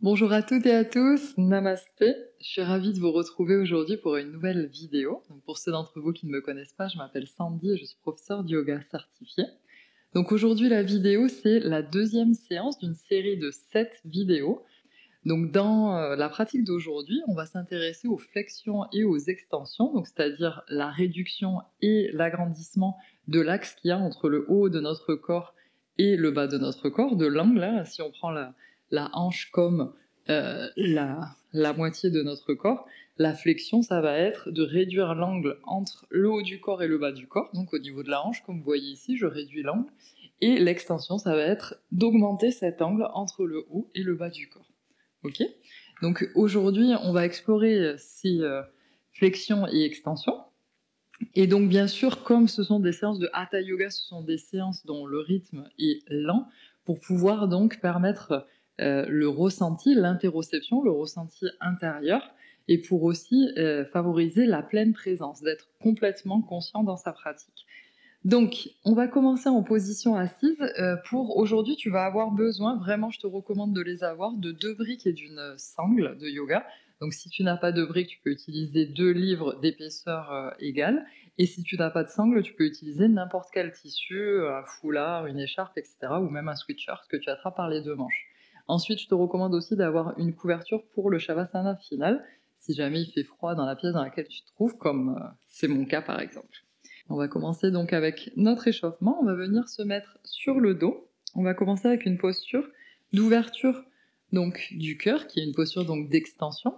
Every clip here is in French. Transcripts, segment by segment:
Bonjour à toutes et à tous, namasté. Je suis ravie de vous retrouver aujourd'hui pour une nouvelle vidéo. Donc pour ceux d'entre vous qui ne me connaissent pas, je m'appelle Sandy et je suis professeure de yoga certifiée. Donc aujourd'hui la vidéo, c'est la deuxième séance d'une série de 7 vidéos. Donc dans la pratique d'aujourd'hui, on va s'intéresser aux flexions et aux extensions, donc c'est-à-dire la réduction et l'agrandissement de l'axe qu'il y a entre le haut de notre corps et le bas de notre corps, de l'angle. Hein, si on prend la hanche comme la moitié de notre corps, la flexion, ça va être de réduire l'angle entre le haut du corps et le bas du corps, donc au niveau de la hanche, comme vous voyez ici, je réduis l'angle, et l'extension, ça va être d'augmenter cet angle entre le haut et le bas du corps. Ok. Donc aujourd'hui, on va explorer ces flexions et extensions. Et donc bien sûr, comme ce sont des séances de Hatha Yoga, ce sont des séances dont le rythme est lent, pour pouvoir donc permettre le ressenti, l'interoception, le ressenti intérieur, et pour aussi favoriser la pleine présence, d'être complètement conscient dans sa pratique. Donc, on va commencer en position assise. Pour aujourd'hui, tu vas avoir besoin, vraiment, je te recommande de les avoir, de 2 briques et d'une sangle de yoga. Donc, si tu n'as pas de briques, tu peux utiliser 2 livres d'épaisseur égale. Et si tu n'as pas de sangle, tu peux utiliser n'importe quel tissu, un foulard, une écharpe, etc. ou même un sweatshirt que tu attrapes par les 2 manches. Ensuite, je te recommande aussi d'avoir une couverture pour le Shavasana final, si jamais il fait froid dans la pièce dans laquelle tu te trouves, comme c'est mon cas par exemple. On va commencer donc avec notre échauffement. On va venir se mettre sur le dos. On va commencer avec une posture d'ouverture donc du cœur, qui est une posture donc d'extension.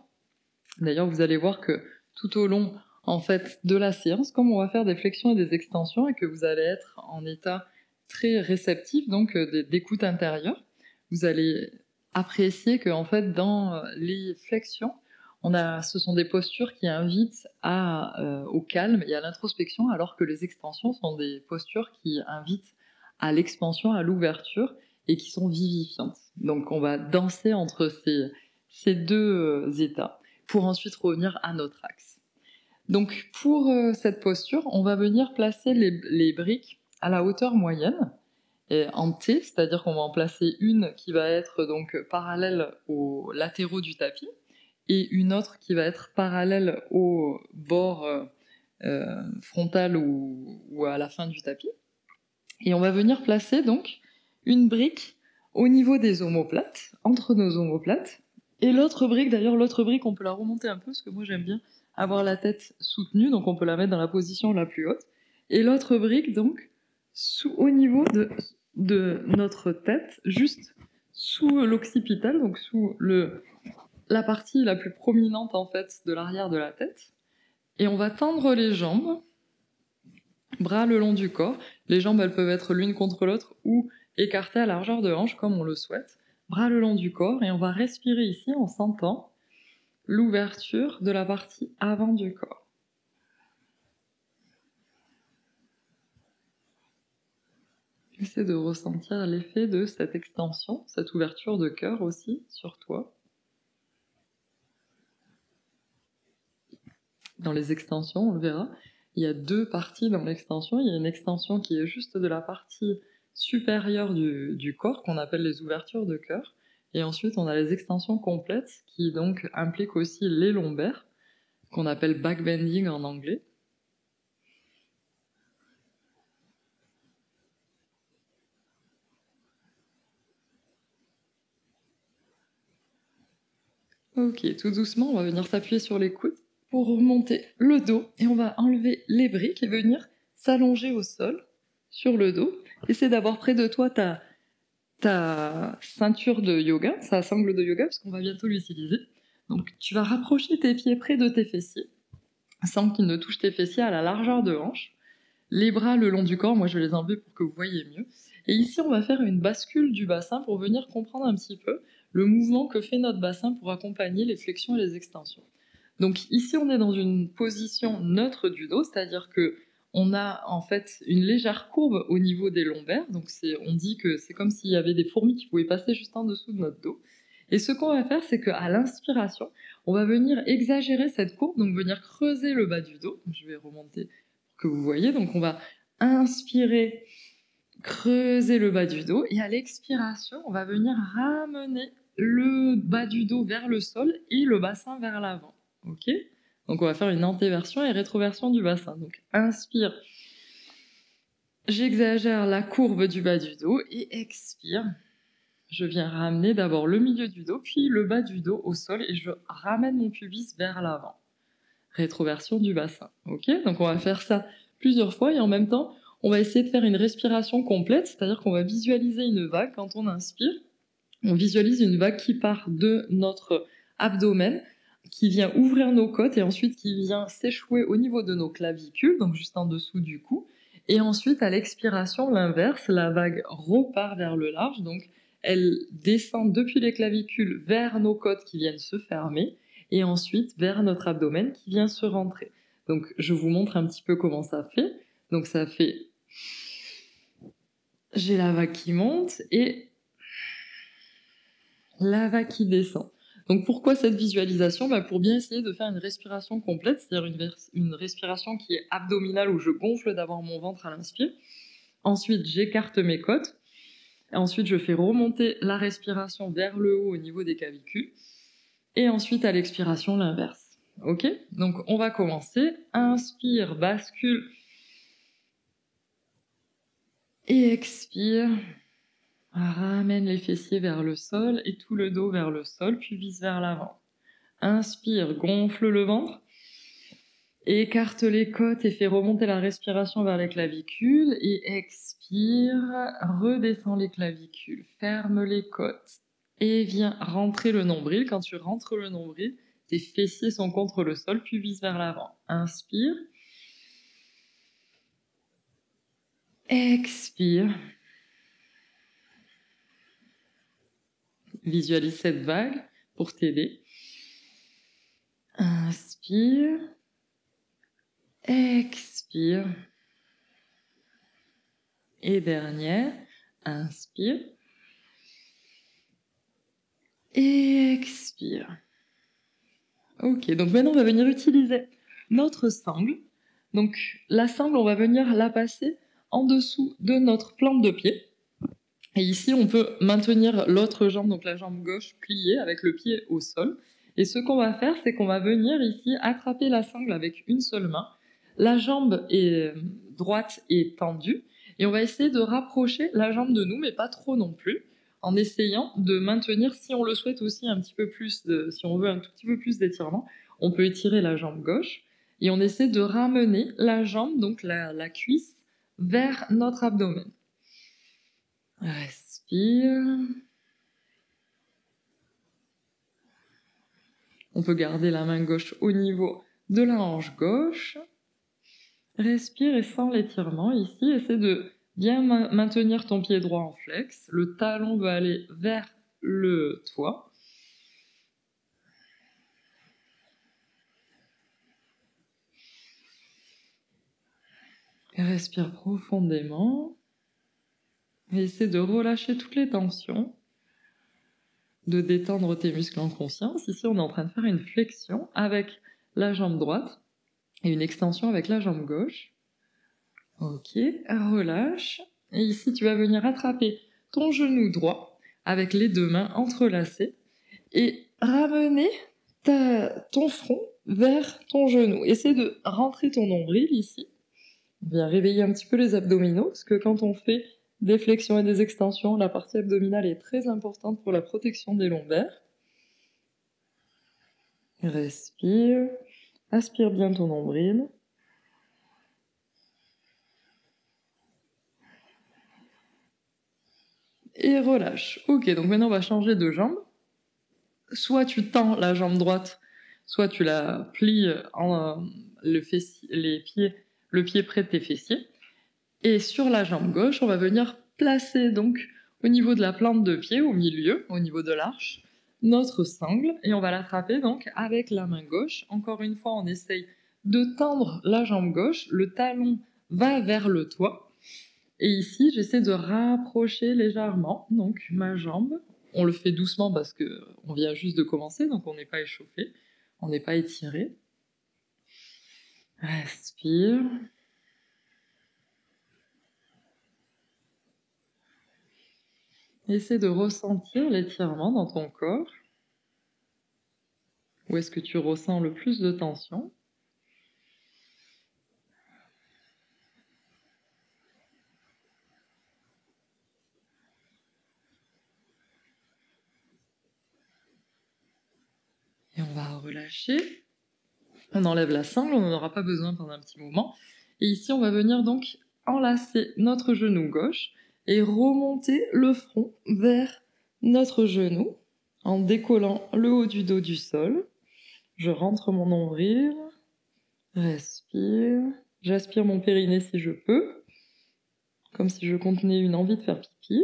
D'ailleurs, vous allez voir que tout au long en fait de la séance, comme on va faire des flexions et des extensions et que vous allez être en état très réceptif, donc d'écoute intérieure, vous allez apprécier que en fait dans les flexions, ce sont des postures qui invitent au calme et à l'introspection, alors que les extensions sont des postures qui invitent à l'expansion, à l'ouverture et qui sont vivifiantes. Donc on va danser entre ces deux états pour ensuite revenir à notre axe. Donc pour cette posture, on va venir placer les briques à la hauteur moyenne, en T, c'est-à-dire qu'on va en placer une qui va être donc parallèle aux latéraux du tapis, et une autre qui va être parallèle au bord frontal ou à la fin du tapis. Et on va venir placer donc une brique au niveau des omoplates, entre nos omoplates, et l'autre brique, d'ailleurs l'autre brique on peut la remonter un peu, parce que moi j'aime bien avoir la tête soutenue, donc on peut la mettre dans la position la plus haute, et l'autre brique donc au niveau de notre tête, juste sous l'occipital, donc sous la partie la plus prominente en fait de l'arrière de la tête, et on va tendre les jambes, bras le long du corps. Les jambes elles peuvent être l'une contre l'autre ou écartées à largeur de hanche comme on le souhaite, bras le long du corps, et on va respirer ici en sentant l'ouverture de la partie avant du corps. Essaie de ressentir l'effet de cette extension, cette ouverture de cœur aussi sur toi. Dans les extensions, on le verra, il y a 2 parties dans l'extension. Il y a une extension qui est juste de la partie supérieure du corps, qu'on appelle les ouvertures de cœur. Et ensuite, on a les extensions complètes, qui donc impliquent aussi les lombaires, qu'on appelle backbending en anglais. Ok, tout doucement, on va venir s'appuyer sur les coudes pour remonter le dos, et on va enlever les briques et venir s'allonger au sol, sur le dos. Essaie d'avoir près de toi ta ceinture de yoga, sa sangle de yoga, parce qu'on va bientôt l'utiliser. Donc tu vas rapprocher tes pieds près de tes fessiers, sans qu'ils ne touchent tes fessiers à la largeur de hanche. Les bras le long du corps, moi je vais les enlever pour que vous voyez mieux. Et ici on va faire une bascule du bassin pour venir comprendre un petit peu le mouvement que fait notre bassin pour accompagner les flexions et les extensions. Donc ici on est dans une position neutre du dos, c'est-à-dire que on a en fait une légère courbe au niveau des lombaires, donc on dit que c'est comme s'il y avait des fourmis qui pouvaient passer juste en dessous de notre dos. Et ce qu'on va faire, c'est qu'à l'inspiration, on va venir exagérer cette courbe, donc venir creuser le bas du dos. Je vais remonter pour que vous voyez. Donc on va inspirer, creuser le bas du dos, et à l'expiration, on va venir ramener le bas du dos vers le sol et le bassin vers l'avant. Ok? Donc on va faire une antéversion et rétroversion du bassin. Donc inspire, j'exagère la courbe du bas du dos et expire. Je viens ramener d'abord le milieu du dos, puis le bas du dos au sol et je ramène mon pubis vers l'avant. Rétroversion du bassin. Ok? Donc on va faire ça plusieurs fois et en même temps, on va essayer de faire une respiration complète, c'est-à-dire qu'on va visualiser une vague quand on inspire. On visualise une vague qui part de notre abdomen, qui vient ouvrir nos côtes et ensuite qui vient s'échouer au niveau de nos clavicules, donc juste en dessous du cou. Et ensuite, à l'expiration, l'inverse, la vague repart vers le large, donc elle descend depuis les clavicules vers nos côtes qui viennent se fermer et ensuite vers notre abdomen qui vient se rentrer. Donc je vous montre un petit peu comment ça fait. Donc ça fait... J'ai la vague qui monte et la vague qui descend. Donc pourquoi cette visualisation? Pour bien essayer de faire une respiration complète, c'est-à-dire une respiration qui est abdominale où je gonfle d'abord mon ventre à l'inspire. Ensuite, j'écarte mes côtes. Et ensuite, je fais remonter la respiration vers le haut au niveau des clavicules. Et ensuite, à l'expiration, l'inverse. Ok? Donc on va commencer. Inspire, bascule. Et expire. Ramène les fessiers vers le sol et tout le dos vers le sol, puis vise vers l'avant. Inspire, gonfle le ventre. Écarte les côtes et fais remonter la respiration vers les clavicules. Et expire, redescends les clavicules, ferme les côtes. Et viens rentrer le nombril. Quand tu rentres le nombril, tes fessiers sont contre le sol, puis vise vers l'avant. Inspire. Expire. Visualise cette vague pour t'aider. Inspire. Expire. Et dernière. Inspire. Et expire. Ok, donc maintenant on va venir utiliser notre sangle. Donc la sangle, on va venir la passer en dessous de notre plante de pied. Et ici, on peut maintenir l'autre jambe, donc la jambe gauche pliée avec le pied au sol. Et ce qu'on va faire, c'est qu'on va venir ici attraper la sangle avec une seule main. La jambe droite est tendue. Et on va essayer de rapprocher la jambe de nous, mais pas trop non plus, en essayant de maintenir, si on le souhaite aussi un petit peu plus, si on veut un tout petit peu plus d'étirement, on peut étirer la jambe gauche. Et on essaie de ramener la jambe, donc la cuisse, vers notre abdomen. Respire. On peut garder la main gauche au niveau de la hanche gauche. Respire et sens l'étirement ici. Essaie de bien maintenir ton pied droit en flex. Le talon va aller vers le toit. Respire profondément. Et essaie de relâcher toutes les tensions. De détendre tes muscles en conscience. Ici, on est en train de faire une flexion avec la jambe droite et une extension avec la jambe gauche. Ok, relâche. Et ici, tu vas venir attraper ton genou droit avec les deux mains entrelacées et ramener ton front vers ton genou. Essaie de rentrer ton nombril ici. Viens réveiller un petit peu les abdominaux parce que quand on fait des flexions et des extensions, la partie abdominale est très importante pour la protection des lombaires. Respire. Aspire bien ton nombril. Et relâche. Ok, donc maintenant on va changer de jambe. Soit tu tends la jambe droite, soit tu la plies le pied près de tes fessiers. Et sur la jambe gauche, on va venir placer donc au niveau de la plante de pied, au milieu, au niveau de l'arche, notre sangle. Et on va l'attraper donc avec la main gauche. Encore une fois, on essaye de tendre la jambe gauche. Le talon va vers le toit. Et ici, j'essaie de rapprocher légèrement donc ma jambe. On le fait doucement parce qu'on vient juste de commencer, donc on n'est pas échauffé, on n'est pas étiré. Respire. Essaie de ressentir l'étirement dans ton corps. Où est-ce que tu ressens le plus de tension? Et on va relâcher. On enlève la sangle, on n'en aura pas besoin pendant un petit moment. Et ici, on va venir donc enlacer notre genou gauche et remonter le front vers notre genou en décollant le haut du dos du sol. Je rentre mon nombril, respire, j'aspire mon périnée si je peux, comme si je contenais une envie de faire pipi.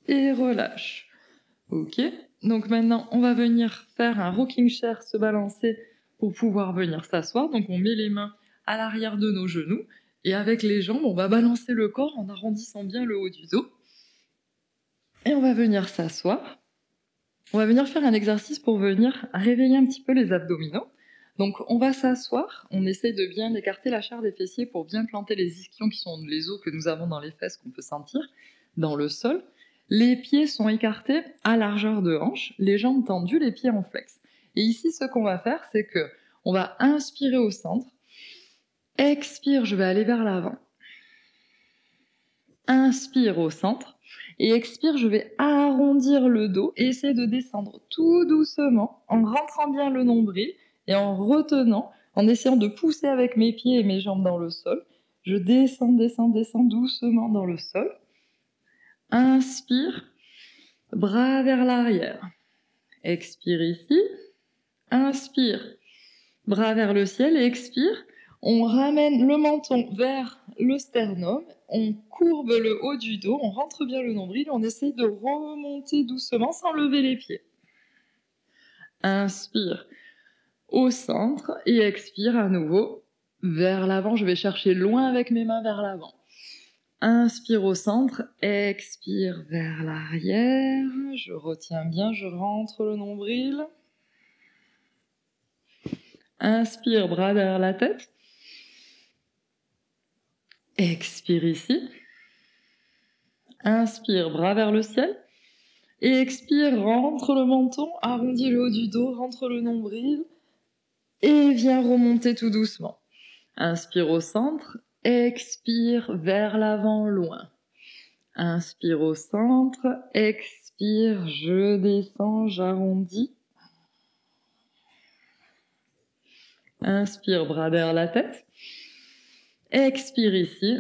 Et relâche. Ok, donc maintenant on va venir faire un rocking chair, se balancer pour pouvoir venir s'asseoir. Donc on met les mains à l'arrière de nos genoux et avec les jambes on va balancer le corps en arrondissant bien le haut du dos. Et on va venir s'asseoir. On va venir faire un exercice pour venir réveiller un petit peu les abdominaux. Donc on va s'asseoir, on essaye de bien écarter la chair des fessiers pour bien planter les ischions qui sont les os que nous avons dans les fesses qu'on peut sentir dans le sol. Les pieds sont écartés à largeur de hanche, les jambes tendues, les pieds en flex. Et ici, ce qu'on va faire, c'est que on va inspirer au centre. Expire, je vais aller vers l'avant. Inspire au centre. Et expire, je vais arrondir le dos et essayer de descendre tout doucement en rentrant bien le nombril et en retenant, en essayant de pousser avec mes pieds et mes jambes dans le sol. Je descends, descends, descends doucement dans le sol. Inspire, bras vers l'arrière. Expire ici. Inspire, bras vers le ciel et expire. On ramène le menton vers le sternum, on courbe le haut du dos, on rentre bien le nombril, on essaye de remonter doucement sans lever les pieds. Inspire au centre et expire à nouveau vers l'avant. Je vais chercher loin avec mes mains vers l'avant. Inspire au centre, expire vers l'arrière. Je retiens bien, je rentre le nombril. Inspire, bras derrière la tête. Expire ici. Inspire, bras vers le ciel. Et expire, rentre le menton, arrondis le haut du dos, rentre le nombril. Et viens remonter tout doucement. Inspire au centre. Expire vers l'avant, loin. Inspire au centre. Expire, je descends, j'arrondis. Inspire, bras derrière la tête. Expire ici.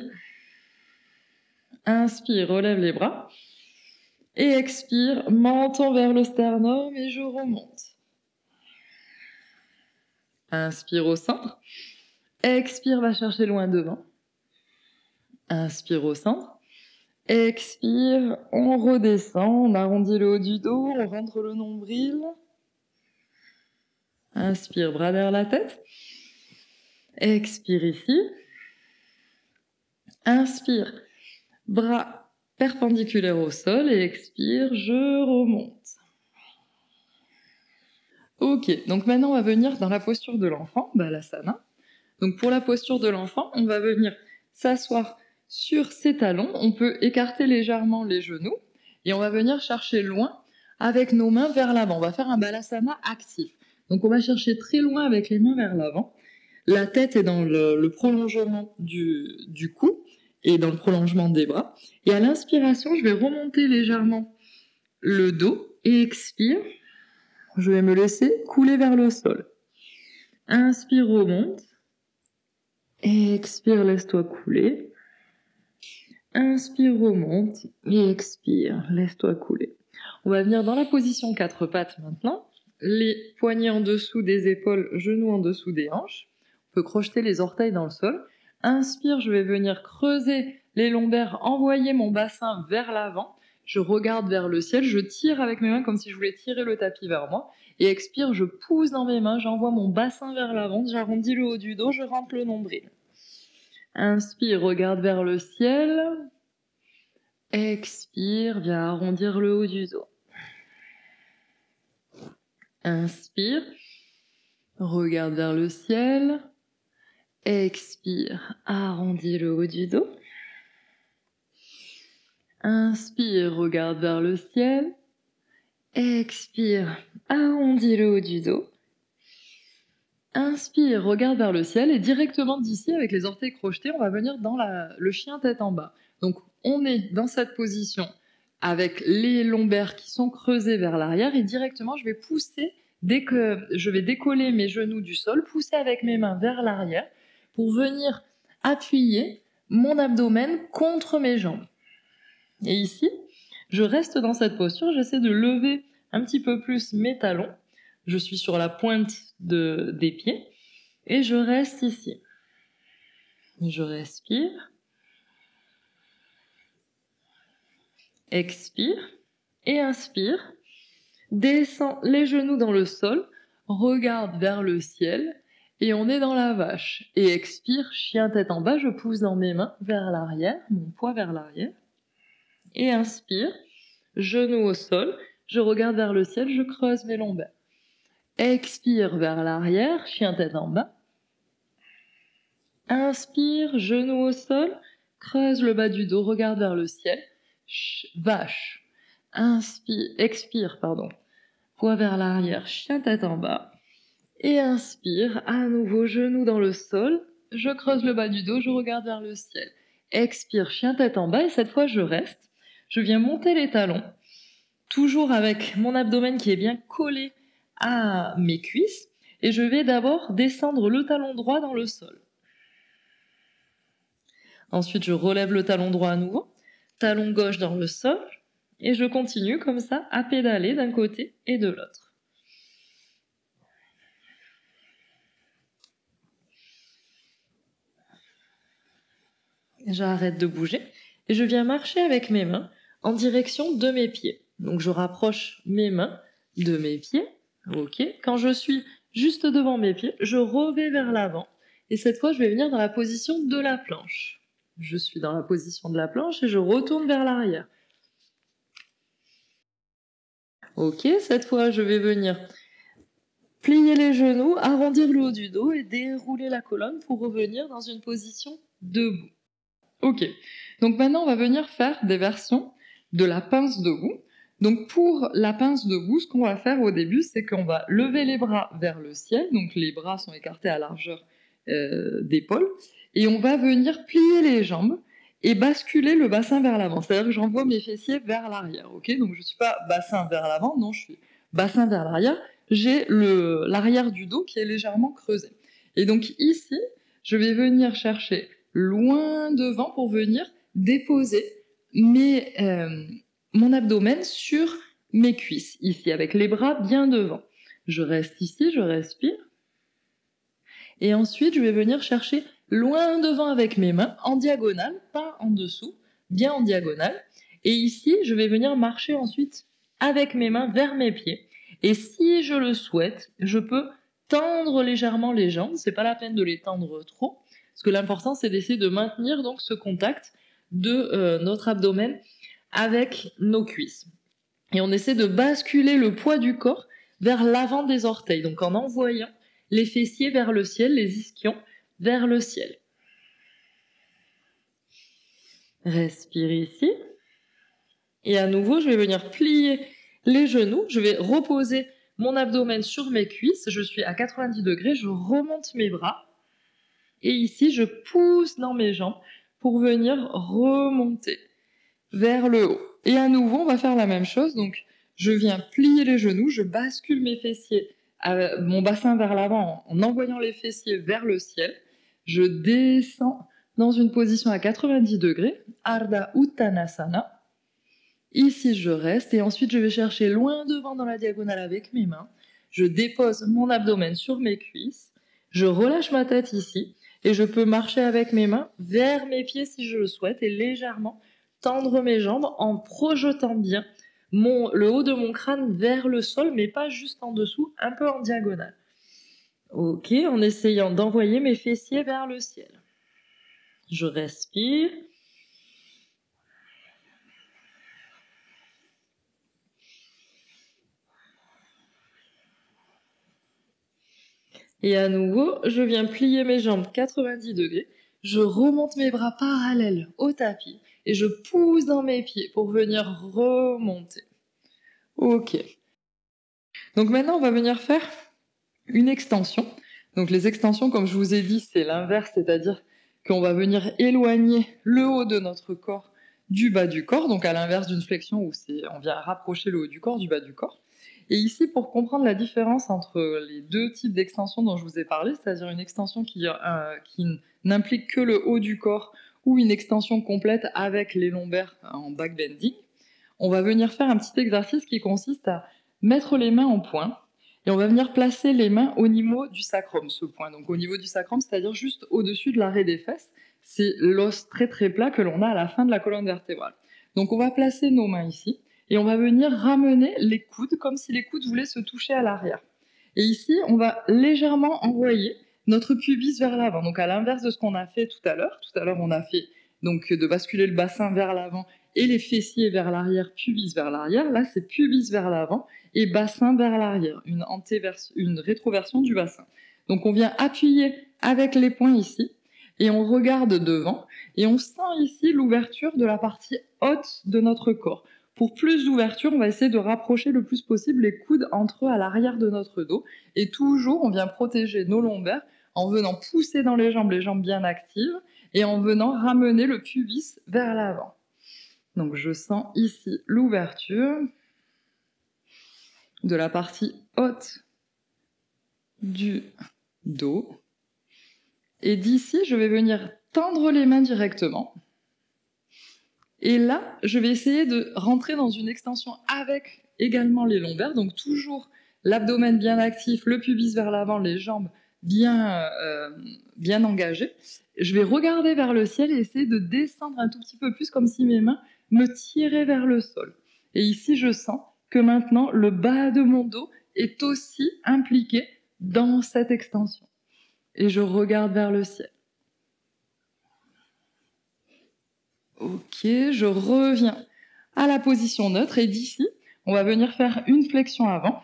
Inspire, relève les bras. Et expire, menton vers le sternum et je remonte. Inspire au centre. Expire, va chercher loin devant. Inspire au centre. Expire, on redescend, on arrondit le haut du dos, on rentre le nombril. Inspire, bras derrière la tête. Expire ici. Inspire, bras perpendiculaires au sol et expire, je remonte. Ok, donc maintenant on va venir dans la posture de l'enfant, Balasana. Donc pour la posture de l'enfant, on va venir s'asseoir sur ses talons, on peut écarter légèrement les genoux et on va venir chercher loin avec nos mains vers l'avant. On va faire un Balasana actif. Donc on va chercher très loin avec les mains vers l'avant. La tête est dans le prolongement du cou et dans le prolongement des bras. Et à l'inspiration, je vais remonter légèrement le dos et expire. Je vais me laisser couler vers le sol. Inspire, remonte. Expire, laisse-toi couler. Inspire, remonte. Et expire, laisse-toi couler. On va venir dans la position 4 pattes maintenant. Les poignets en dessous des épaules, genoux en dessous des hanches. On peut crocheter les orteils dans le sol. Inspire, je vais venir creuser les lombaires, envoyer mon bassin vers l'avant. Je regarde vers le ciel, je tire avec mes mains comme si je voulais tirer le tapis vers moi. Et expire, je pousse dans mes mains, j'envoie mon bassin vers l'avant, j'arrondis le haut du dos, je rentre le nombril. Inspire, regarde vers le ciel. Expire, viens arrondir le haut du dos. Inspire, regarde vers le ciel. Expire, arrondis le haut du dos. Inspire, regarde vers le ciel. Expire, arrondis le haut du dos. Inspire, regarde vers le ciel et directement d'ici, avec les orteils crochetés, on va venir dans le chien tête en bas. Donc on est dans cette position avec les lombaires qui sont creusés vers l'arrière et directement je vais pousser, dès que je vais décoller mes genoux du sol, pousser avec mes mains vers l'arrière pour venir appuyer mon abdomen contre mes jambes. Et ici, je reste dans cette posture, j'essaie de lever un petit peu plus mes talons. Je suis sur la pointe des pieds et je reste ici. Je respire. Expire et inspire. Descends les genoux dans le sol, regarde vers le ciel et on est dans la vache. Et expire, chien tête en bas, je pousse dans mes mains vers l'arrière, mon poids vers l'arrière. Et inspire, genoux au sol, je regarde vers le ciel, je creuse mes lombaires. Expire vers l'arrière, chien tête en bas. Inspire, genoux au sol, creuse le bas du dos, regarde vers le ciel. Vache. Expire, poids vers l'arrière, chien tête en bas. Et inspire, à nouveau, genoux dans le sol. Je creuse le bas du dos, je regarde vers le ciel. Expire, chien tête en bas, et cette fois je reste. Je viens monter les talons, toujours avec mon abdomen qui est bien collé à mes cuisses. Et je vais d'abord descendre le talon droit dans le sol. Ensuite, je relève le talon droit à nouveau, talon gauche dans le sol, et je continue comme ça à pédaler d'un côté et de l'autre. J'arrête de bouger et je viens marcher avec mes mains en direction de mes pieds. Donc je rapproche mes mains de mes pieds. Ok. Quand je suis juste devant mes pieds, je revais vers l'avant et cette fois je vais venir dans la position de la planche. Je suis dans la position de la planche et je retourne vers l'arrière. Ok, cette fois je vais venir plier les genoux, arrondir le haut du dos et dérouler la colonne pour revenir dans une position debout. Ok, donc maintenant on va venir faire des versions de la pince debout. Donc pour la pince debout, ce qu'on va faire au début, c'est qu'on va lever les bras vers le ciel, donc les bras sont écartés à largeur d'épaule, et on va venir plier les jambes et basculer le bassin vers l'avant. C'est-à-dire que j'envoie mes fessiers vers l'arrière, ok? Donc je ne suis pas bassin vers l'avant, non, je suis bassin vers l'arrière. J'ai l'arrière du dos qui est légèrement creusé. Et donc ici, je vais venir chercher loin devant pour venir déposer mon abdomen sur mes cuisses, ici, avec les bras bien devant. Je reste ici, je respire. Et ensuite, je vais venir chercher loin devant avec mes mains, en diagonale, pas en dessous, bien en diagonale. Et ici, je vais venir marcher ensuite avec mes mains vers mes pieds. Et si je le souhaite, je peux tendre légèrement les jambes. C'est pas la peine de les tendre trop, parce que l'important, c'est d'essayer de maintenir donc ce contact de notre abdomen avec nos cuisses. Et on essaie de basculer le poids du corps vers l'avant des orteils, donc en envoyant les fessiers vers le ciel, les ischions vers le ciel. Respire ici. Et à nouveau, je vais venir plier les genoux. Je vais reposer mon abdomen sur mes cuisses. Je suis à 90 degrés. Je remonte mes bras. Et ici, je pousse dans mes jambes pour venir remonter vers le haut. Et à nouveau, on va faire la même chose. Donc, je viens plier les genoux. Je bascule mes fessiers, mon bassin vers l'avant en envoyant les fessiers vers le ciel. Je descends dans une position à 90 degrés, Ardha Uttanasana. Ici, je reste et ensuite, je vais chercher loin devant dans la diagonale avec mes mains. Je dépose mon abdomen sur mes cuisses. Je relâche ma tête ici et je peux marcher avec mes mains vers mes pieds si je le souhaite et légèrement tendre mes jambes en projetant bien le haut de mon crâne vers le sol, mais pas juste en dessous, un peu en diagonale. Ok, en essayant d'envoyer mes fessiers vers le ciel. Je respire. Et à nouveau, je viens plier mes jambes 90 degrés, je remonte mes bras parallèles au tapis et je pousse dans mes pieds pour venir remonter. Ok. Donc maintenant, on va venir faire une extension. Donc les extensions, comme je vous ai dit, c'est l'inverse, c'est-à-dire qu'on va venir éloigner le haut de notre corps du bas du corps, donc à l'inverse d'une flexion où on vient rapprocher le haut du corps du bas du corps. Et ici, pour comprendre la différence entre les deux types d'extensions dont je vous ai parlé, c'est-à-dire une extension qui n'implique que le haut du corps ou une extension complète avec les lombaires en backbending, on va venir faire un petit exercice qui consiste à mettre les mains en point et on va venir placer les mains au niveau du sacrum, ce point. Donc au niveau du sacrum, c'est-à-dire juste au-dessus de l'arrêt des fesses. C'est l'os très très plat que l'on a à la fin de la colonne vertébrale. Donc on va placer nos mains ici et on va venir ramener les coudes comme si les coudes voulaient se toucher à l'arrière. Et ici, on va légèrement envoyer notre pubis vers l'avant. Donc à l'inverse de ce qu'on a fait tout à l'heure. Tout à l'heure, on a fait donc de basculer le bassin vers l'avant et les fessiers vers l'arrière, pubis vers l'arrière. Là, c'est pubis vers l'avant et bassin vers l'arrière, une rétroversion du bassin. Donc on vient appuyer avec les poings ici, et on regarde devant, et on sent ici l'ouverture de la partie haute de notre corps. Pour plus d'ouverture, on va essayer de rapprocher le plus possible les coudes entre eux à l'arrière de notre dos, et toujours on vient protéger nos lombaires en venant pousser dans les jambes bien actives, et en venant ramener le pubis vers l'avant. Donc je sens ici l'ouverture de la partie haute du dos. Et d'ici, je vais venir tendre les mains directement. Et là, je vais essayer de rentrer dans une extension avec également les lombaires. Donc toujours l'abdomen bien actif, le pubis vers l'avant, les jambes bien engagées. Je vais regarder vers le ciel et essayer de descendre un tout petit peu plus comme si mes mains me tiraient vers le sol. Et ici, je sens que maintenant, le bas de mon dos est aussi impliqué dans cette extension. Et je regarde vers le ciel. Ok, je reviens à la position neutre et d'ici, on va venir faire une flexion avant.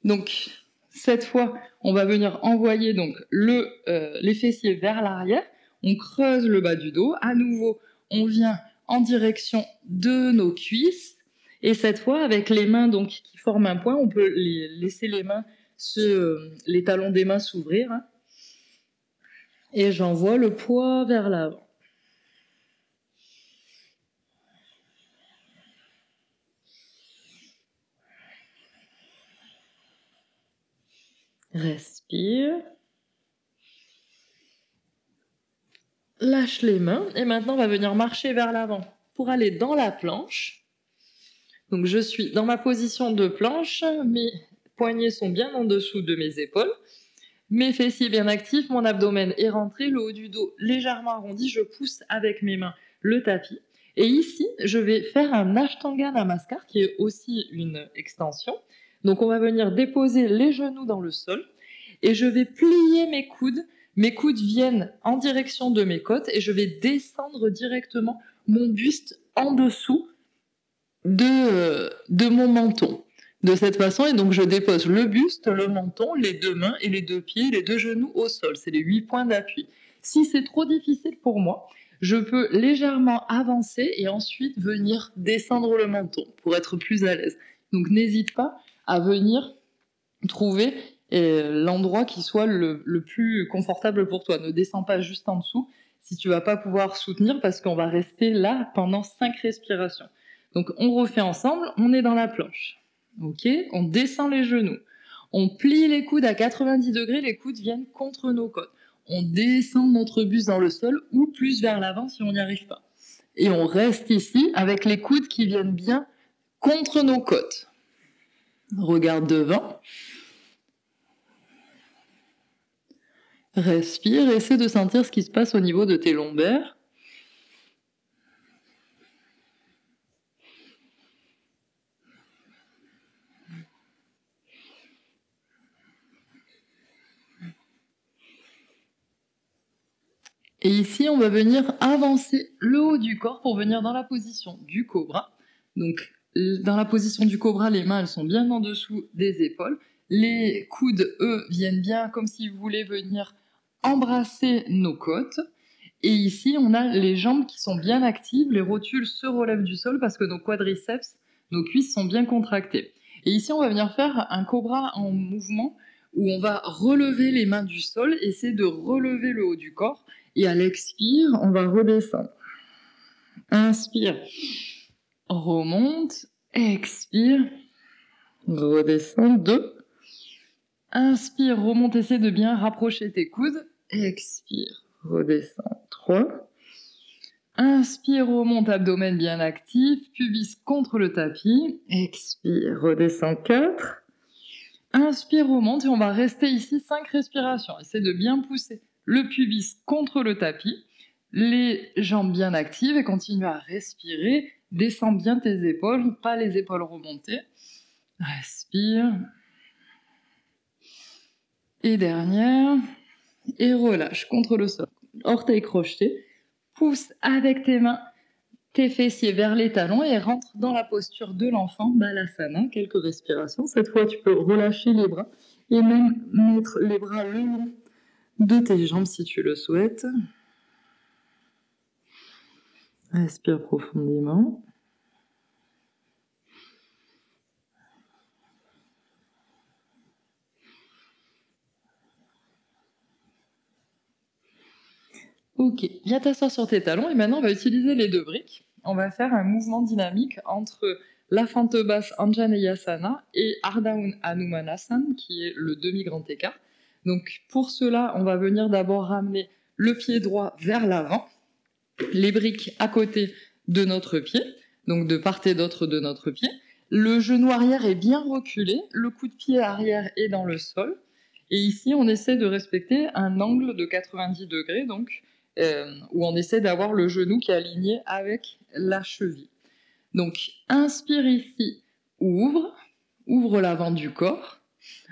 Donc, cette fois, on va venir envoyer donc les fessiers vers l'arrière. On creuse le bas du dos. À nouveau, on vient en direction de nos cuisses. Et cette fois, avec les mains donc qui forment un point, on peut laisser les mains, les talons des mains s'ouvrir. Hein. Et j'envoie le poids vers l'avant. Respire. Lâche les mains. Et maintenant, on va venir marcher vers l'avant pour aller dans la planche. Donc, je suis dans ma position de planche. Mes poignets sont bien en dessous de mes épaules. Mes fessiers bien actifs. Mon abdomen est rentré. Le haut du dos légèrement arrondi. Je pousse avec mes mains le tapis. Et ici, je vais faire un Ashtanga Namaskar qui est aussi une extension. Donc, on va venir déposer les genoux dans le sol et je vais plier mes coudes. Mes coudes viennent en direction de mes côtes et je vais descendre directement mon buste en dessous de mon menton. De cette façon, et donc je dépose le buste, le menton, les deux mains et les deux pieds, les deux genoux au sol. C'est les 8 points d'appui. Si c'est trop difficile pour moi, je peux légèrement avancer et ensuite venir descendre le menton pour être plus à l'aise. Donc n'hésite pas à venir trouver l'endroit qui soit le plus confortable pour toi. Ne descends pas juste en dessous si tu vas pas pouvoir soutenir parce qu'on va rester là pendant 5 respirations. Donc on refait ensemble, on est dans la planche. Ok, on descend les genoux. On plie les coudes à 90 degrés, les coudes viennent contre nos côtes. On descend notre buste dans le sol ou plus vers l'avant si on n'y arrive pas. Et on reste ici avec les coudes qui viennent bien contre nos côtes. Regarde devant. Respire, essaie de sentir ce qui se passe au niveau de tes lombaires. Et ici, on va venir avancer le haut du corps pour venir dans la position du cobra. Donc, dans la position du cobra, les mains elles sont bien en dessous des épaules. Les coudes, eux, viennent bien comme si vous voulez venir embrasser nos côtes. Et ici, on a les jambes qui sont bien actives, les rotules se relèvent du sol parce que nos quadriceps, nos cuisses sont bien contractées. Et ici, on va venir faire un cobra en mouvement où on va relever les mains du sol, essayer de relever le haut du corps. Et à l'expire, on va redescendre. Inspire, remonte, expire, redescend, 2. Inspire, remonte, essaie de bien rapprocher tes coudes. Expire, redescend, 3. Inspire, remonte, abdomen bien actif, pubis contre le tapis. Expire, redescend, 4. Inspire, remonte et on va rester ici 5 respirations. Essaie de bien pousser le pubis contre le tapis, les jambes bien actives et continue à respirer. Descends bien tes épaules, pas les épaules remontées. Respire. Et dernière. Et relâche contre le sol. Orteils crochetés. Pousse avec tes mains tes fessiers vers les talons et rentre dans la posture de l'enfant, Balasana. Quelques respirations. Cette fois, tu peux relâcher les bras et même mettre les bras le long de tes jambes si tu le souhaites. Respire profondément. Ok, viens t'asseoir sur tes talons et maintenant on va utiliser les 2 briques. On va faire un mouvement dynamique entre la fente basse Anjaneyasana et Ardha Hanumanasana qui est le demi-grand écart. Donc pour cela, on va venir d'abord ramener le pied droit vers l'avant, les briques à côté de notre pied, donc de part et d'autre de notre pied. Le genou arrière est bien reculé, le coup de pied arrière est dans le sol. Et ici, on essaie de respecter un angle de 90 degrés, donc où on essaie d'avoir le genou qui est aligné avec la cheville. Donc, inspire ici, ouvre l'avant du corps,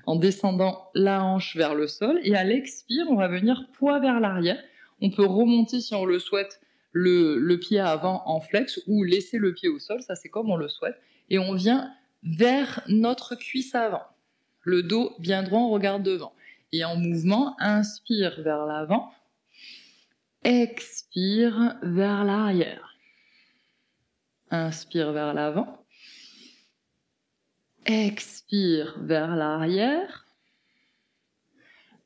en descendant la hanche vers le sol, et à l'expire, on va venir poids vers l'arrière. On peut remonter, si on le souhaite, le pied avant en flex, ou laisser le pied au sol, ça c'est comme on le souhaite, et on vient vers notre cuisse avant. Le dos bien droit, on regarde devant. Et en mouvement, inspire vers l'avant, expire vers l'arrière. Inspire vers l'avant. Expire vers l'arrière.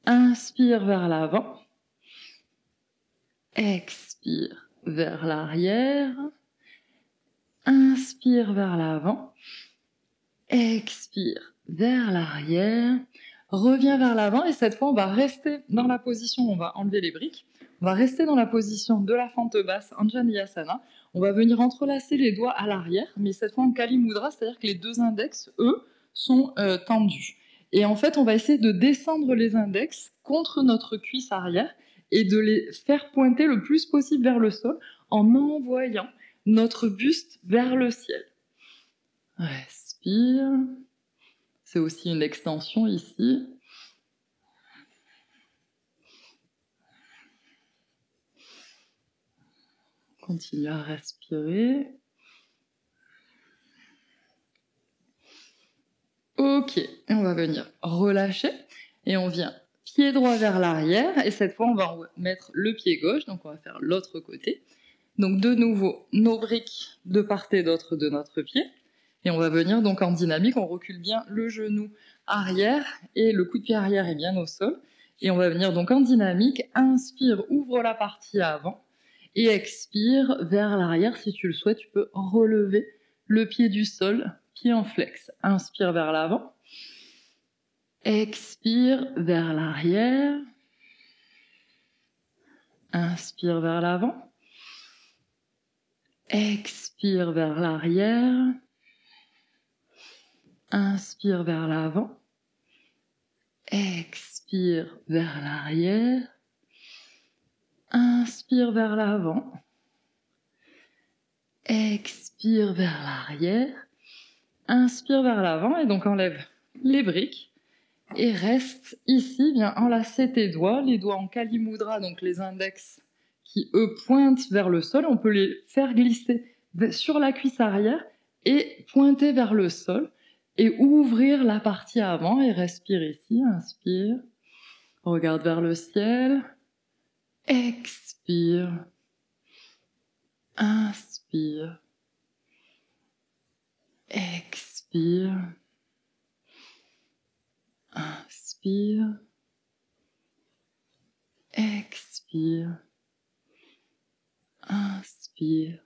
Inspire vers l'avant. Expire vers l'arrière. Inspire vers l'avant. Expire vers l'arrière. Reviens vers l'avant et cette fois, on va rester dans la position, on va enlever les briques. On va rester dans la position de la fente basse, Anjaneyasana. On va venir entrelacer les doigts à l'arrière, mais cette fois en Kali Mudra, c'est-à-dire que les 2 index, eux, sont tendus. Et en fait, on va essayer de descendre les index contre notre cuisse arrière et de les faire pointer le plus possible vers le sol en envoyant notre buste vers le ciel. Respire. C'est aussi une extension ici. Continue à respirer. Ok, et on va venir relâcher. Et on vient pied droit vers l'arrière. Et cette fois, on va mettre le pied gauche. Donc, on va faire l'autre côté. Donc, de nouveau, nos briques de part et d'autre de notre pied. Et on va venir donc en dynamique. On recule bien le genou arrière. Et le coup de pied arrière est bien au sol. Et on va venir donc en dynamique. Inspire, ouvre la partie avant. Et expire vers l'arrière. Si tu le souhaites, tu peux relever le pied du sol, pied en flex. Inspire vers l'avant. Expire vers l'arrière. Inspire vers l'avant. Expire vers l'arrière. Inspire vers l'avant. Expire vers l'arrière. Inspire vers l'avant. Expire vers l'arrière. Inspire vers l'avant et donc enlève les briques. Et reste ici, viens enlacer tes doigts, les doigts en Kali Mudra, donc les index qui eux pointent vers le sol. On peut les faire glisser sur la cuisse arrière et pointer vers le sol. et ouvrir la partie avant et respire ici, inspire, regarde vers le ciel, expire, inspire, expire, inspire, expire, inspire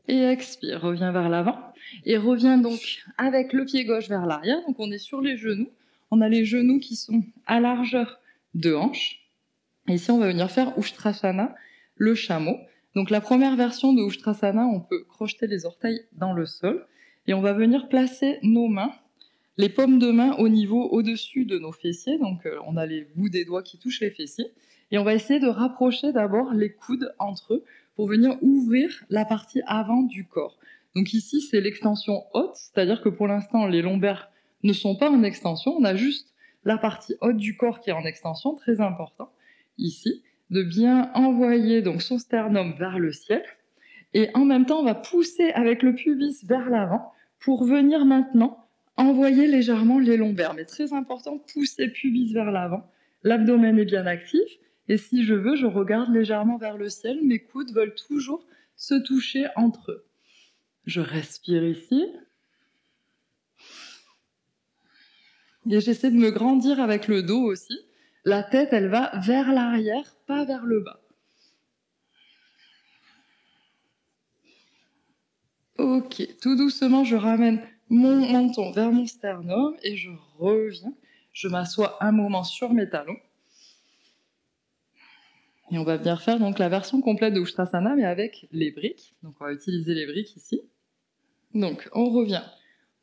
et expire. Reviens vers l'avant et reviens donc avec le pied gauche vers l'arrière. Donc on est sur les genoux. On a les genoux qui sont à largeur de hanche. Et ici, on va venir faire Ushtrasana, le chameau. Donc la première version de Ushtrasana, on peut crocheter les orteils dans le sol et on va venir placer nos mains, les paumes de main au-dessus de nos fessiers. Donc on a les bouts des doigts qui touchent les fessiers. Et on va essayer de rapprocher d'abord les coudes entre eux pour venir ouvrir la partie avant du corps. Donc ici, c'est l'extension haute, c'est-à-dire que pour l'instant, les lombaires ne sont pas en extension. On a juste la partie haute du corps qui est en extension, très important ici, de bien envoyer donc son sternum vers le ciel. Et en même temps, on va pousser avec le pubis vers l'avant pour venir maintenant envoyer légèrement les lombaires. Mais très important, pousser pubis vers l'avant. L'abdomen est bien actif. Et si je veux, je regarde légèrement vers le ciel. Mes coudes veulent toujours se toucher entre eux. Je respire ici. Et j'essaie de me grandir avec le dos aussi. La tête, elle va vers l'arrière, pas vers le bas. Ok, tout doucement, je ramène mon menton vers mon sternum et je reviens. Je m'assois un moment sur mes talons. Et on va venir faire donc la version complète de Ushtrasana, mais avec les briques. Donc on va utiliser les briques ici. Donc on revient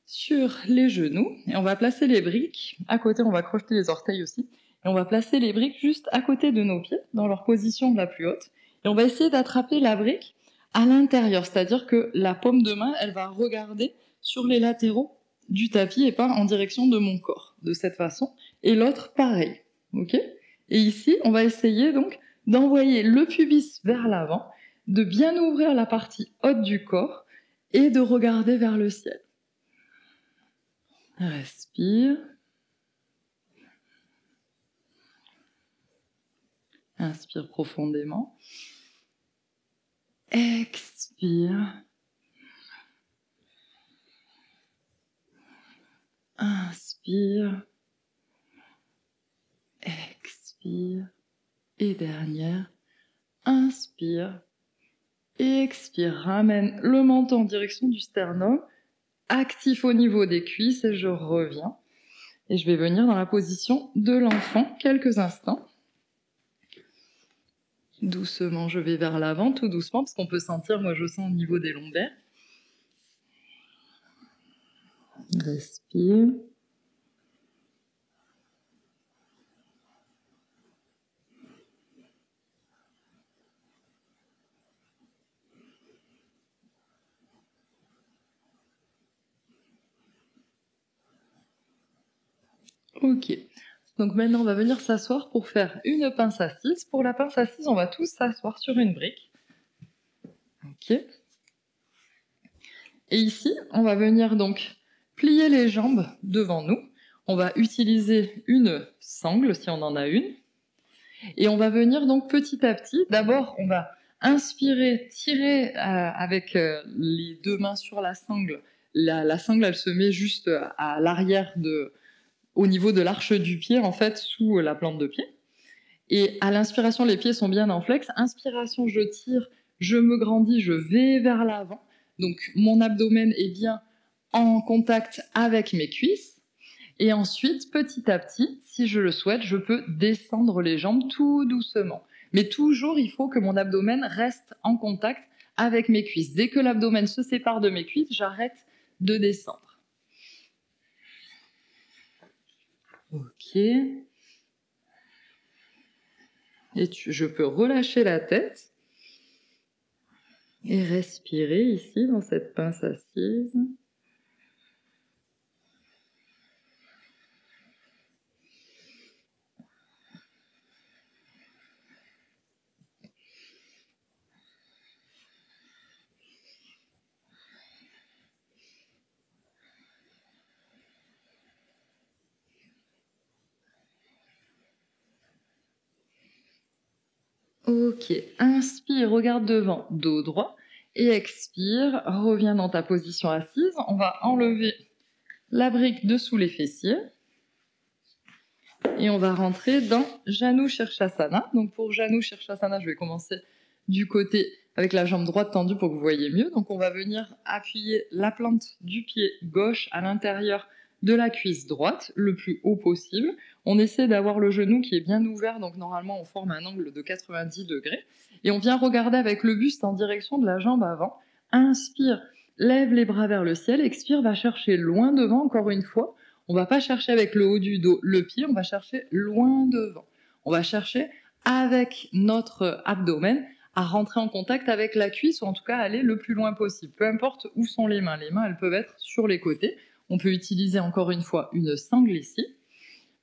sur les genoux et on va placer les briques. À côté, on va crocheter les orteils aussi. Et on va placer les briques juste à côté de nos pieds, dans leur position la plus haute. Et on va essayer d'attraper la brique à l'intérieur, c'est-à-dire que la paume de main, elle va regarder sur les latéraux du tapis et pas en direction de mon corps, de cette façon. Et l'autre, pareil. Ok ? Et ici, on va essayer donc d'envoyer le pubis vers l'avant, de bien ouvrir la partie haute du corps et de regarder vers le ciel. Respire. Inspire profondément. Expire. Inspire. Expire. Et dernière. Inspire. Et expire. Ramène le menton en direction du sternum. Actif au niveau des cuisses et je reviens. Et je vais venir dans la position de l'enfant quelques instants. Doucement, je vais vers l'avant, tout doucement, parce qu'on peut sentir, moi je sens au niveau des lombaires. Respire. Ok. Donc maintenant, on va venir s'asseoir pour faire une pince assise. Pour la pince assise, on va tous s'asseoir sur une brique. Ok. Et ici, on va venir donc plier les jambes devant nous. On va utiliser une sangle, si on en a une. Et on va venir donc petit à petit. D'abord, on va inspirer, tirer avec les deux mains sur la sangle. La sangle, elle se met juste à l'arrière au niveau de l'arche du pied, en fait, sous la plante de pied. Et à l'inspiration, les pieds sont bien en flex. Inspiration, je tire, je me grandis, je vais vers l'avant. Donc, mon abdomen est bien en contact avec mes cuisses. Et ensuite, petit à petit, si je le souhaite, je peux descendre les jambes tout doucement. Mais toujours, il faut que mon abdomen reste en contact avec mes cuisses. Dès que l'abdomen se sépare de mes cuisses, j'arrête de descendre. Ok. Et je peux relâcher la tête et respirer ici dans cette pince assise. Ok, inspire, regarde devant, dos droit. Et expire, reviens dans ta position assise. On va enlever la brique dessous les fessiers. Et on va rentrer dans Janu Shirshasana. Donc pour Janu Shirshasana, je vais commencer du côté avec la jambe droite tendue pour que vous voyez mieux. Donc on va venir appuyer la plante du pied gauche à l'intérieur de la cuisse droite, le plus haut possible. On essaie d'avoir le genou qui est bien ouvert, donc normalement on forme un angle de 90 degrés. Et on vient regarder avec le buste en direction de la jambe avant. Inspire, lève les bras vers le ciel. Expire, va chercher loin devant, encore une fois. On va pas chercher avec le haut du dos le pied, on va chercher loin devant. On va chercher avec notre abdomen à rentrer en contact avec la cuisse, ou en tout cas aller le plus loin possible. Peu importe où sont les mains. Les mains, elles peuvent être sur les côtés. On peut utiliser encore une fois une sangle ici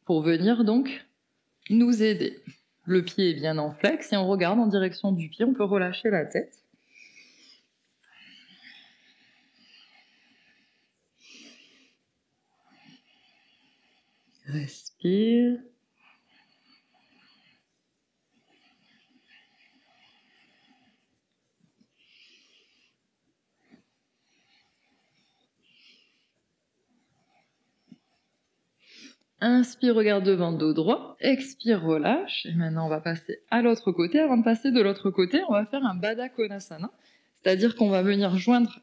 pour venir donc nous aider. Le pied est bien en flex et on regarde en direction du pied. On peut relâcher la tête. Respire. Inspire, regarde devant, dos droit. Expire, relâche. Et maintenant, on va passer à l'autre côté. Avant de passer de l'autre côté, on va faire un Baddha Konasana. C'est-à-dire qu'on va venir joindre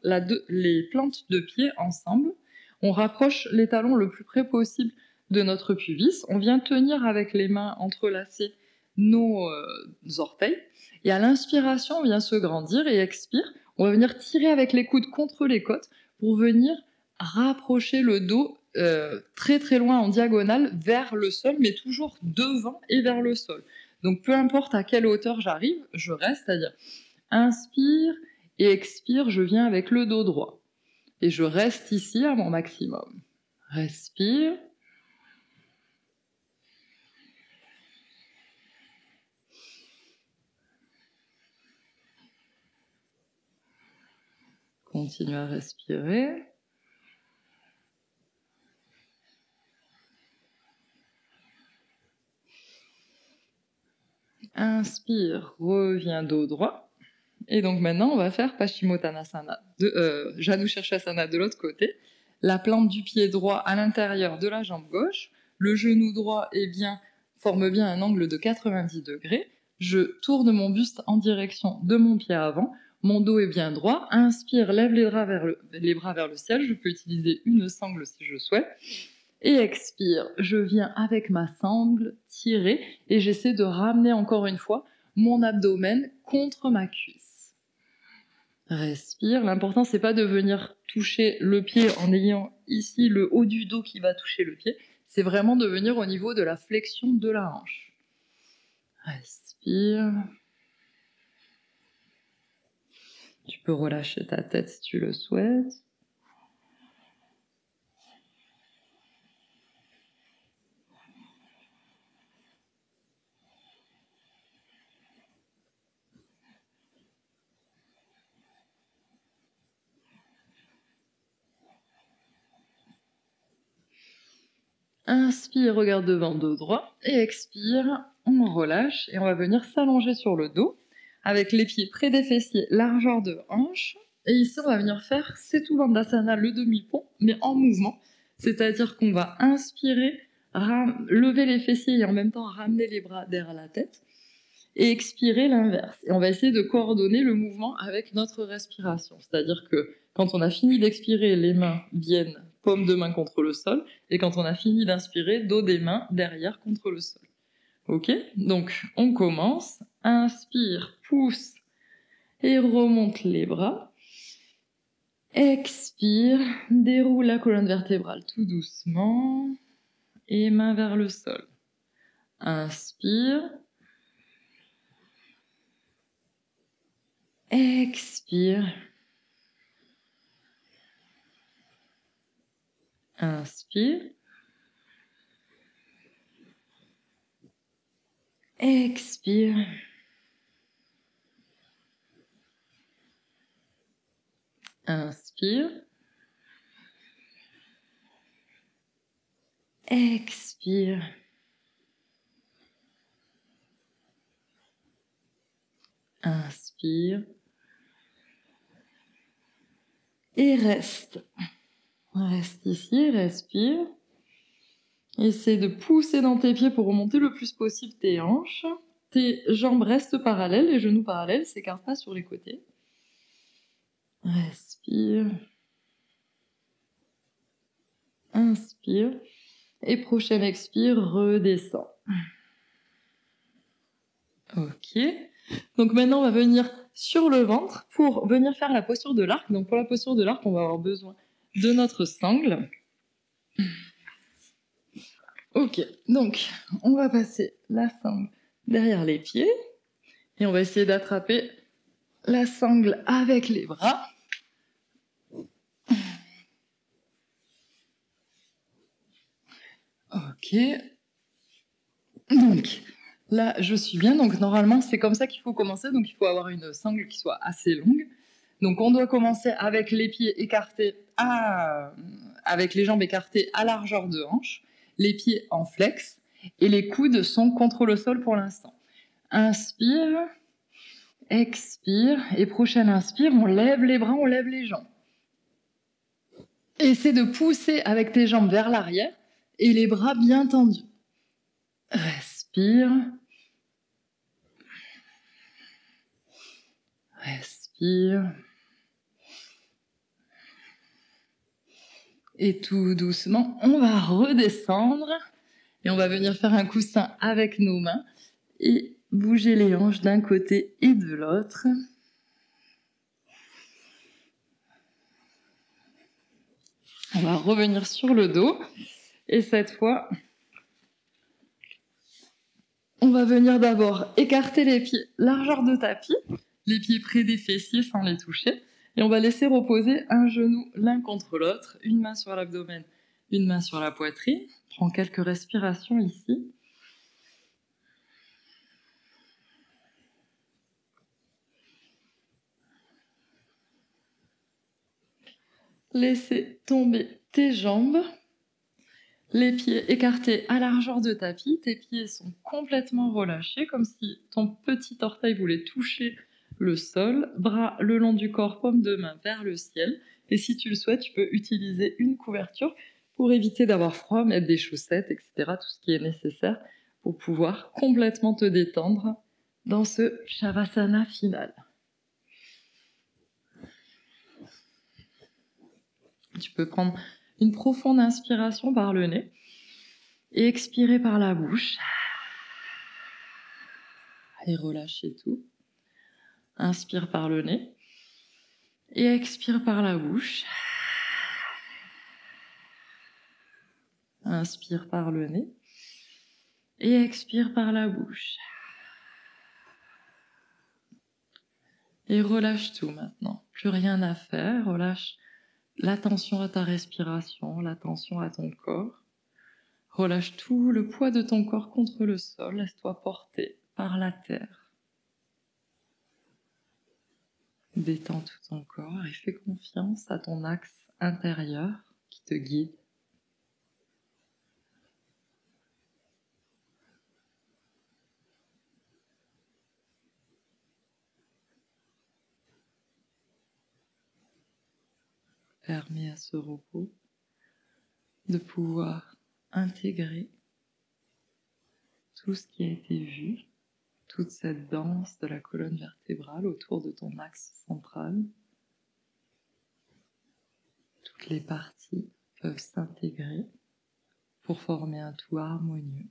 les plantes de pied ensemble. On rapproche les talons le plus près possible de notre pubis. On vient tenir avec les mains entrelacées nos orteils. Et à l'inspiration, on vient se grandir et expire. On va venir tirer avec les coudes contre les côtes pour venir rapprocher le dos très très loin en diagonale vers le sol, mais toujours devant et vers le sol. Donc peu importe à quelle hauteur j'arrive, je reste, c'est-à-dire inspire et expire, je viens avec le dos droit. Et je reste ici à mon maximum. Respire. Continue à respirer. Inspire, reviens dos droit. Et donc maintenant, on va faire Paschimottanasana, Janu Shirshasana de l'autre côté. La plante du pied droit à l'intérieur de la jambe gauche. Le genou droit forme bien un angle de 90 degrés. Je tourne mon buste en direction de mon pied avant. Mon dos est bien droit. Inspire, lève les bras vers le ciel. Je peux utiliser une sangle si je souhaite. Et expire, je viens avec ma sangle tirer et j'essaie de ramener encore une fois mon abdomen contre ma cuisse. Respire. L'important, c'est pas de venir toucher le pied en ayant ici le haut du dos qui va toucher le pied. C'est vraiment de venir au niveau de la flexion de la hanche. Respire. Tu peux relâcher ta tête si tu le souhaites. Inspire, regarde devant, dos droit. Et expire, on relâche et on va venir s'allonger sur le dos avec les pieds près des fessiers, largeur de hanche. Et ici, on va venir faire Setu Bandhasana, le demi-pont, mais en mouvement. C'est-à-dire qu'on va inspirer, lever les fessiers et en même temps ramener les bras derrière la tête. Et expirer l'inverse. Et on va essayer de coordonner le mouvement avec notre respiration. C'est-à-dire que quand on a fini d'expirer, les mains viennent paume de main contre le sol. Et quand on a fini d'inspirer, dos des mains derrière contre le sol. Ok? Donc, on commence. Inspire, pousse et remonte les bras. Expire, déroule la colonne vertébrale tout doucement. Et main vers le sol. Inspire. Expire. Inspire. Expire. Inspire. Expire. Inspire. Et reste. Reste ici, respire. Essaie de pousser dans tes pieds pour remonter le plus possible tes hanches. Tes jambes restent parallèles, les genoux parallèles, s'écartent pas sur les côtés. Respire. Inspire. Et prochaine expire, redescends. Ok. Donc maintenant, on va venir sur le ventre pour venir faire la posture de l'arc. Donc pour la posture de l'arc, on va avoir besoin de notre sangle. Ok. Donc, on va passer la sangle derrière les pieds. Et on va essayer d'attraper la sangle avec les bras. Ok. Donc, là, je suis bien. Donc, normalement, c'est comme ça qu'il faut commencer. Donc, il faut avoir une sangle qui soit assez longue. Donc, on doit commencer avec les pieds écartés avec les jambes écartées à largeur de hanche, les pieds en flex et les coudes sont contre le sol pour l'instant. Inspire, expire et prochaine inspire, on lève les bras, on lève les jambes. Essaie de pousser avec tes jambes vers l'arrière et les bras bien tendus. Respire. Respire. Et tout doucement, on va redescendre et on va venir faire un coussin avec nos mains et bouger les hanches d'un côté et de l'autre. On va revenir sur le dos et cette fois, on va venir d'abord écarter les pieds largeur de tapis, les pieds près des fessiers sans les toucher. Et on va laisser reposer un genou l'un contre l'autre, une main sur l'abdomen, une main sur la poitrine. Prends quelques respirations ici. Laissez tomber tes jambes. Les pieds écartés à largeur de tapis. Tes pieds sont complètement relâchés, comme si ton petit orteil voulait toucher le sol. Bras le long du corps, paume de main vers le ciel. Et si tu le souhaites, tu peux utiliser une couverture pour éviter d'avoir froid, mettre des chaussettes, etc. Tout ce qui est nécessaire pour pouvoir complètement te détendre dans ce Shavasana final. Tu peux prendre une profonde inspiration par le nez et expirer par la bouche. Et relâcher tout. Inspire par le nez et expire par la bouche. Inspire par le nez et expire par la bouche. Et relâche tout maintenant. Plus rien à faire. Relâche l'attention à ta respiration, l'attention à ton corps. Relâche tout le poids de ton corps contre le sol. Laisse-toi porter par la terre. Détends tout ton corps et fais confiance à ton axe intérieur qui te guide. Permet à ce repos de pouvoir intégrer tout ce qui a été vu, toute cette danse de la colonne vertébrale autour de ton axe central. Toutes les parties peuvent s'intégrer pour former un tout harmonieux,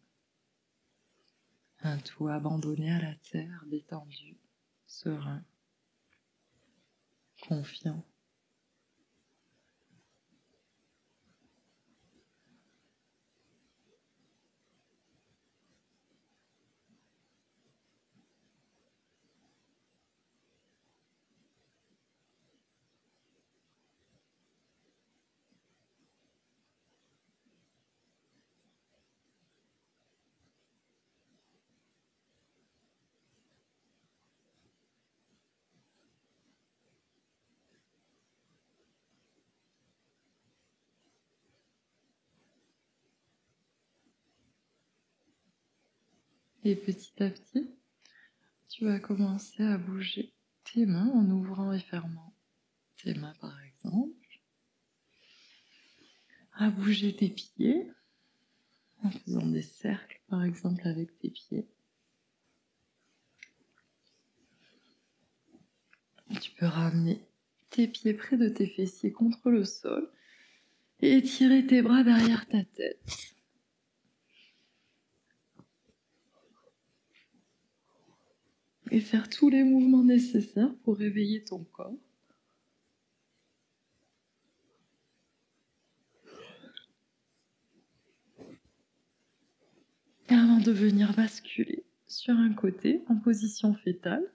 un tout abandonné à la terre, détendu, serein, confiant. Et petit à petit, Tu vas commencer à bouger tes mains en ouvrant et fermant tes mains par exemple, à bouger tes pieds en faisant des cercles par exemple avec tes pieds. Tu peux ramener tes pieds près de tes fessiers contre le sol et étirer tes bras derrière ta tête. Et faire tous les mouvements nécessaires pour réveiller ton corps. Avant de venir basculer sur un côté en position fétale.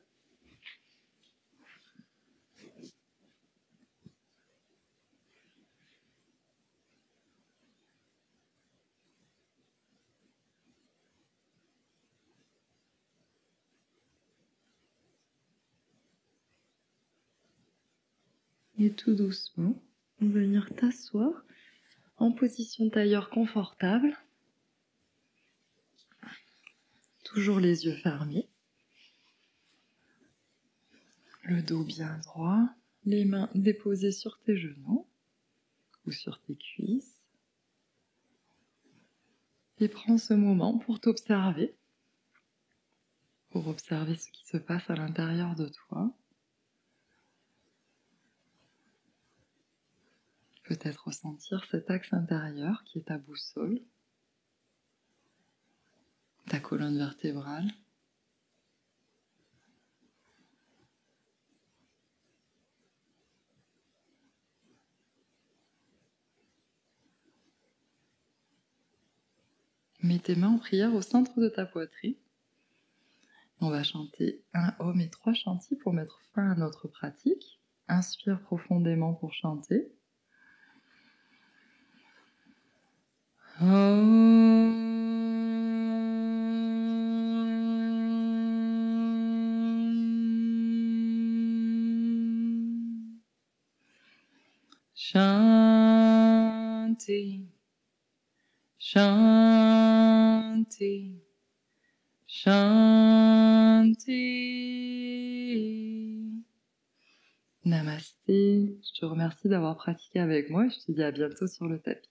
Et tout doucement, venir t'asseoir en position tailleur confortable. Toujours les yeux fermés. Le dos bien droit. Les mains déposées sur tes genoux ou sur tes cuisses. Et prends ce moment pour t'observer. Pour observer ce qui se passe à l'intérieur de toi. Peut-être ressentir cet axe intérieur qui est ta boussole, ta colonne vertébrale. Mets tes mains en prière au centre de ta poitrine. On va chanter un Om et 3 chantis pour mettre fin à notre pratique. Inspire profondément pour chanter. Shanti, Shanti, Shanti. Namasté. Je te remercie d'avoir pratiqué avec moi et je te dis à bientôt sur le tapis.